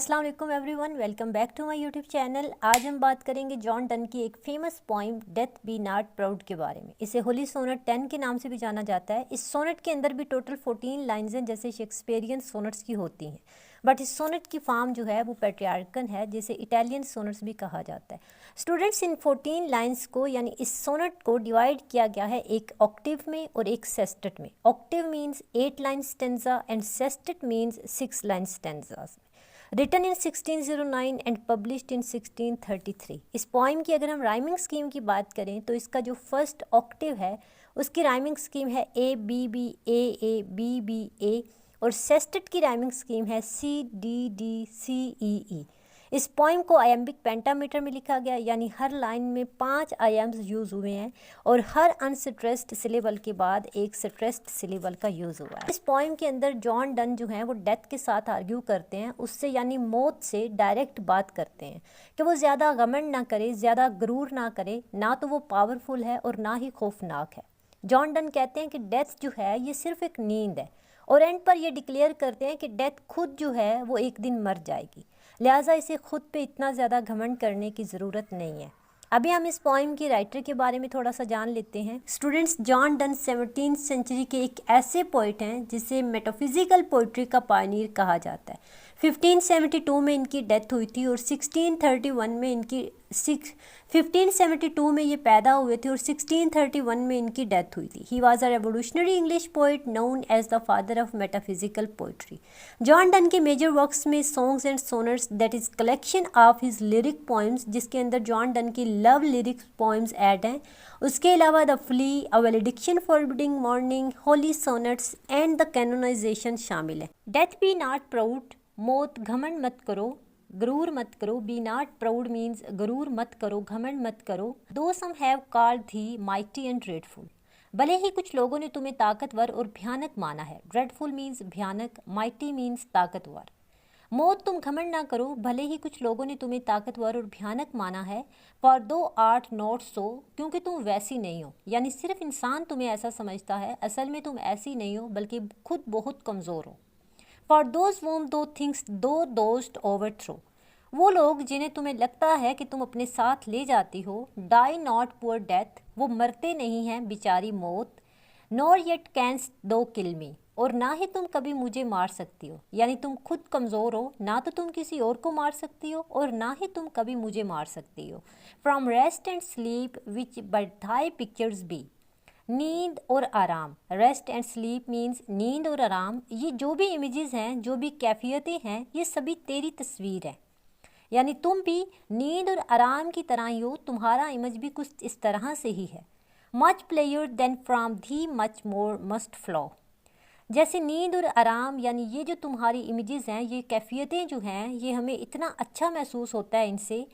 अस्सलाम वालेकुम everyone, welcome back to my YouTube channel. आज हम बात करेंगे जॉन डन की एक famous poem death be not proud के बारे में। इसे होली सोनेट 10 के नाम से भी जाना जाता है। इस सोनेट के अंदर भी टोटल 14 लाइन्स हैं जैसे शेक्सपियरियन सोनेट्स की होती हैं, बट इस सोनेट की फॉर्म जो है वो पेट्रियार्कन है, जिसे इटालियन सोनेट्स भी कहा जाता है। स्टूडेंट्स, इन 14 लाइन्स को यानी इस सोनेट को डिवाइड किया गया है एक ऑक्टिव में और एक सेस्टेट में। Octave means 8 line stanza and sestet means 6 line stanzas. Written in 1609 and published in 1633। इस पोइम की अगर हम राइमिंग स्कीम की बात करें तो इसका जो फर्स्ट ऑक्टिव है उसकी राइमिंग स्कीम है A B B A B B A, और सेस्टेट की राइमिंग स्कीम है सी डी डी सी ई ई। इस पोइम को आयम्बिक पेंटामीटर में लिखा गया, यानी हर लाइन में 5 आयाम्स यूज़ हुए हैं और हर अनस्ट्रेस्ड सिलेबल के बाद एक स्ट्रेस्ड सिलेबल का यूज़ हुआ है। इस पोइम के अंदर जॉन डन जो है वो डेथ के साथ आर्ग्यू करते हैं, उससे यानी मौत से डायरेक्ट बात करते हैं कि वो ज़्यादा घमंड ना करे, ज़्यादा गरूर ना करे, ना तो वो पावरफुल है और ना ही खौफनाक है। जॉन डन कहते हैं कि डेथ जो है ये सिर्फ एक नींद है, और एंड पर ये डिक्लेयर करते हैं कि डेथ खुद जो है वो एक दिन मर जाएगी, लिहाजा इसे खुद पे इतना ज़्यादा घमंड करने की ज़रूरत नहीं है। अभी हम इस पोइम की राइटर के बारे में थोड़ा सा जान लेते हैं। Students, John Donne 17th century के एक ऐसे पोइट हैं जिसे मेटाफिजिकल पोइट्री का पायनियर कहा जाता है। 1572 में इनकी डेथ हुई थी और 1631 में इनकी 1572 में ये पैदा हुए थे और 1631 में इनकी डेथ हुई थी। He was a revolutionary English poet known as the father of metaphysical poetry. John Donne के मेजर वर्क्स में songs and sonnets, that is collection of his lyric poems, जिसके अंदर जॉन डन की लव लिरिक्स पोइम्स ऐड हैं। उसके अलावा the flea, a valediction forbidding mourning, holy sonnets and the canonization शामिल है। डेथ बी नॉट प्राउड, मौत घमंड मत करो, गरूर मत करो। बी नॉट प्राउड मीन्स गरूर मत करो, घमंड मत करो। दो सम हैव कॉल्ड थी माइटी एंड ड्रेडफुल, भले ही कुछ लोगों ने तुम्हें ताकतवर और भयानक माना है। ड्रेडफुल मीन्स भयानक, माइटी मीन्स ताकतवर। मौत तुम घमंड ना करो, भले ही कुछ लोगों ने तुम्हें ताकतवर और भयानक माना है। फॉर दो आर्ट नॉट सो, क्योंकि तुम वैसी नहीं हो, यानी सिर्फ इंसान तुम्हें ऐसा समझता है, असल में तुम ऐसी नहीं हो बल्कि खुद बहुत कमज़ोर हो। फॉर दोज वोम दो थिंग्स दो दोस्ट ओवर थ्रो, वो लोग जिन्हें तुम्हें लगता है कि तुम अपने साथ ले जाती हो। डाई नॉट पुअर डेथ, वो मरते नहीं हैं बेचारी मौत। नॉर येट कैंस दो किल मी, और ना ही तुम कभी मुझे मार सकती हो, यानी तुम खुद कमज़ोर हो, ना तो तुम किसी और को मार सकती हो और ना ही तुम कभी मुझे मार सकती हो। From rest and sleep which but thy pictures be, नींद और आराम। रेस्ट एंड स्लीप मीन्स नींद और आराम। ये जो भी इमेजेस हैं, जो भी कैफियतें हैं, ये सभी तेरी तस्वीर है, यानी तुम भी नींद और आराम की तरह ही हो, तुम्हारा इमेज भी कुछ इस तरह से ही है। मच प्लेयर देन फ्रॉम धी मच मोर मस्ट फ्लो, जैसे नींद और आराम, यानी ये जो तुम्हारी इमेजेस हैं, ये कैफियतें जो हैं, ये हमें इतना अच्छा महसूस होता है इनसे,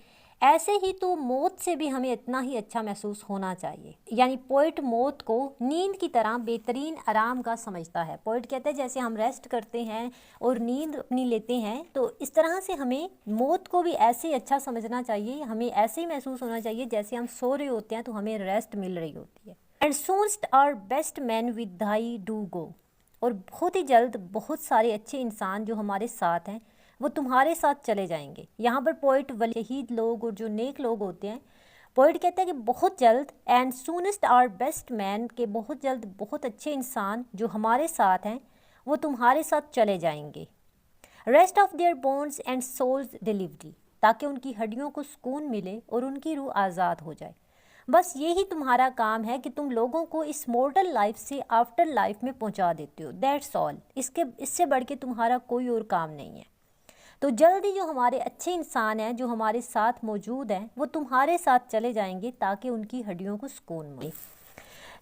ऐसे ही तो मौत से भी हमें इतना ही अच्छा महसूस होना चाहिए। यानी पोइट मौत को नींद की तरह बेहतरीन आराम का समझता है। पोइट कहता है जैसे हम रेस्ट करते हैं और नींद अपनी लेते हैं, तो इस तरह से हमें मौत को भी ऐसे ही अच्छा समझना चाहिए, हमें ऐसे ही महसूस होना चाहिए जैसे हम सो रहे होते हैं तो हमें रेस्ट मिल रही होती है। And soonest our best men with thee do go, और बहुत ही जल्द बहुत सारे अच्छे इंसान जो हमारे साथ हैं वो तुम्हारे साथ चले जाएंगे। यहाँ पर पोइट शहीद लोग और जो नेक लोग होते हैं, पोइट कहता है कि बहुत जल्द, and soonest our best men, के बहुत जल्द बहुत अच्छे इंसान जो हमारे साथ हैं वो तुम्हारे साथ चले जाएंगे। Rest of their bones and souls delivery, ताकि उनकी हड्डियों को सुकून मिले और उनकी रूह आज़ाद हो जाए। बस यही तुम्हारा काम है कि तुम लोगों को इस मॉर्टल लाइफ से आफ्टर लाइफ में पहुंचा देते हो। दैट्स ऑल, इससे बढ़ के तुम्हारा कोई और काम नहीं है। तो जल्दी जो हमारे अच्छे इंसान हैं, जो हमारे साथ मौजूद हैं, वो तुम्हारे साथ चले जाएंगे ताकि उनकी हड्डियों को सुकून मिले।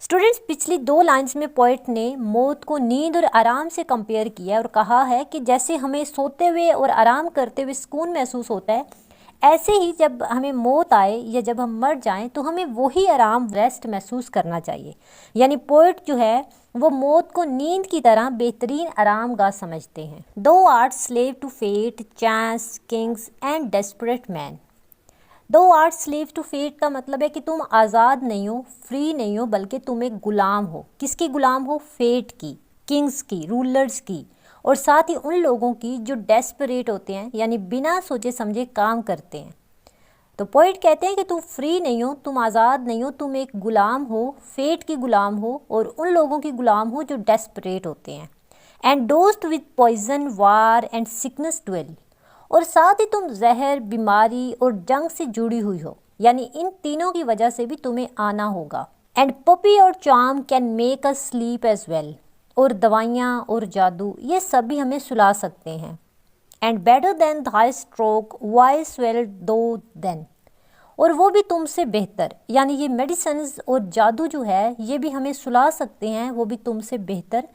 स्टूडेंट्स, पिछली 2 लाइन्स में पोइट ने मौत को नींद और आराम से कंपेयर किया और कहा है कि जैसे हमें सोते हुए और आराम करते हुए सुकून महसूस होता है, ऐसे ही जब हमें मौत आए या जब हम मर जाएं तो हमें वही आराम, रेस्ट महसूस करना चाहिए। यानी पोइट जो है वो मौत को नींद की तरह बेहतरीन आराम गाह समझते हैं। Thou art slave to fate, chance, kings and desperate men. Thou art slave to fate का मतलब है कि तुम आज़ाद नहीं हो, फ्री नहीं हो, बल्कि तुम एक गुलाम हो। किसकी गुलाम हो? फेट की, किंग्स की, रूलर्स की, और साथ ही उन लोगों की जो डेस्परेट होते हैं, यानी बिना सोचे समझे काम करते हैं। तो पोइट कहते हैं कि तुम फ्री नहीं हो, तुम आज़ाद नहीं हो, तुम एक गुलाम हो, फेट की गुलाम हो और उन लोगों की गुलाम हो जो डेस्परेट होते हैं। And dost with poison war and sickness dwell, और साथ ही तुम जहर, बीमारी और जंग से जुड़ी हुई हो, यानी इन तीनों की वजह से भी तुम्हें आना होगा। And poppy or charm can make us sleep as well, और दवाइयाँ और जादू ये सब भी हमें सुला सकते हैं। And better than thy stroke why swell thou then, और वो भी तुमसे बेहतर, यानी ये मेडिसिन्स और जादू जो है ये भी हमें सुला सकते हैं, वो भी तुमसे बेहतर।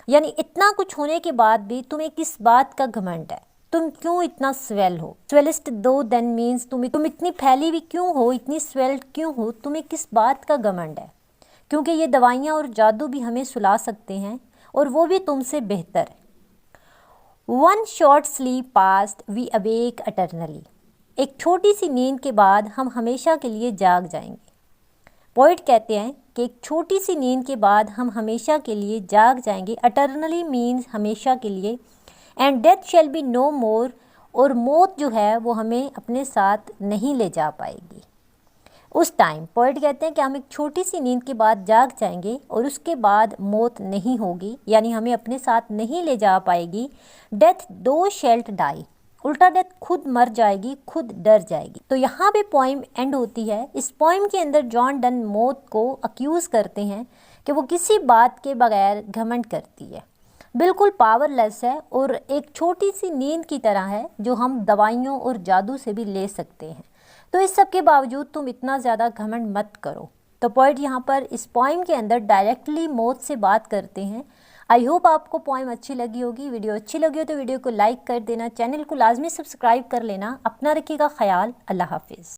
यानी इतना कुछ होने के बाद भी तुम्हें किस बात का घमंड है, तुम क्यों इतना स्वेल हो। स्वेलिस्ट दो देन मीन्स तुम इतनी फैली हुई क्यों हो, इतनी स्वेल्ड क्यों हो, तुम्हें किस बात का घमंड है, क्योंकि ये दवाइयाँ और जादू भी हमें सुला सकते हैं और वो भी तुमसे बेहतर। One short sleep past we awake eternally, एक छोटी सी नींद के बाद हम हमेशा के लिए जाग जाएंगे। पोइट कहते हैं कि एक छोटी सी नींद के बाद हम हमेशा के लिए जाग जाएंगे। एटर्नली मीन्स हमेशा के लिए। And death shall be no more, और मौत जो है वो हमें अपने साथ नहीं ले जा पाएगी। उस टाइम पोइट कहते हैं कि हम एक छोटी सी नींद के बाद जाग जाएंगे और उसके बाद मौत नहीं होगी, यानी हमें अपने साथ नहीं ले जा पाएगी। डेथ दो शेल्ट डाई, उल्टा डेथ खुद मर जाएगी, खुद डर जाएगी। तो यहाँ पे पोइम एंड होती है। इस पोइम के अंदर जॉन डन मौत को अक्यूज करते हैं कि वो किसी बात के बगैर घमंड करती है, बिल्कुल पावरलेस है और एक छोटी सी नींद की तरह है जो हम दवाइयों और जादू से भी ले सकते हैं। तो इस सब के बावजूद तुम इतना ज़्यादा घमंड मत करो। तो पोइट यहाँ पर इस पोइम के अंदर डायरेक्टली मौत से बात करते हैं। आई होप आपको पोइम अच्छी लगी होगी। वीडियो अच्छी लगी हो तो वीडियो को लाइक कर देना, चैनल को लाजमी सब्सक्राइब कर लेना। अपना रखिएगा ख्याल। अल्लाह हाफिज़।